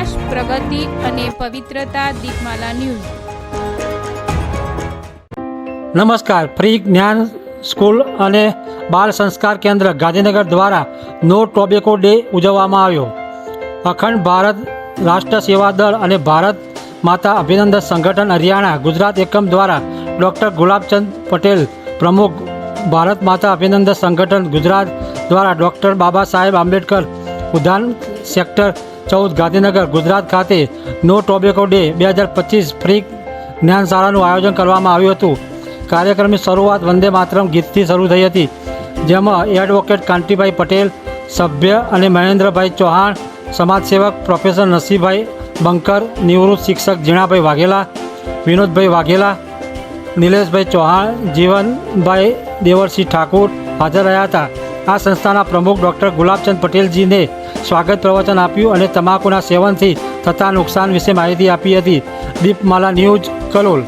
વિકાસ, પ્રગતિ અને પવિત્રતા. દીપમાલા ન્યૂઝ. નમસ્કાર. ફ્રી જ્ઞાન સ્કૂલ અને બાળ સંસ્કાર કેન્દ્ર ગાંધીનગર દ્વારા નો ટોબેકો ડે ઉજવવામાં આવ્યો. અખંડ ભારત રાષ્ટ્ર સેવા દળ અને ભારત માતા અભિનંદન સંગઠન હરિયાણા ગુજરાત એકમ દ્વારા ડૉક્ટર ગુલાબચંદ પટેલ પ્રમુખ, ભારત માતા અભિનંદન સંગઠન ગુજરાત દ્વારા ડૉક્ટર બાબા સાહેબ આંબેડકર ઉદ્યાન સેક્ટર 14 ગાંધીનગર ગુજરાત ખાતે નો ટોબેકો ડે 2025 ફ્રી જ્ઞાન શાળાનું આયોજન કરવામાં આવ્યું હતું. કાર્યક્રમની શરૂઆત વંદે માતરમ ગીતથી શરૂ થઈ હતી, જેમાં એડવોકેટ કાંતિભાઈ પટેલ, સભ્ય અને મહેન્દ્રભાઈ ચૌહાણ, સમાજસેવક પ્રોફેસર નસીભાઈ બંકર, નિવૃત્ત શિક્ષક ઝીણાભાઈ વાઘેલા, વિનોદભાઈ વાઘેલા, નિલેશભાઈ ચૌહાણ, જીવનભાઈ દેવરસિંહ ઠાકુર હાજર રહ્યા હતા. આ સંસ્થાના પ્રમુખ ડૉક્ટર ગુલાબચંદ પટેલજીને સ્વાગત પ્રવચન આપ્યું અને તમાકુના સેવનથી થતા નુકસાન વિશે માહિતી આપી હતી. દીપમાલા ન્યૂઝ, કલોલ.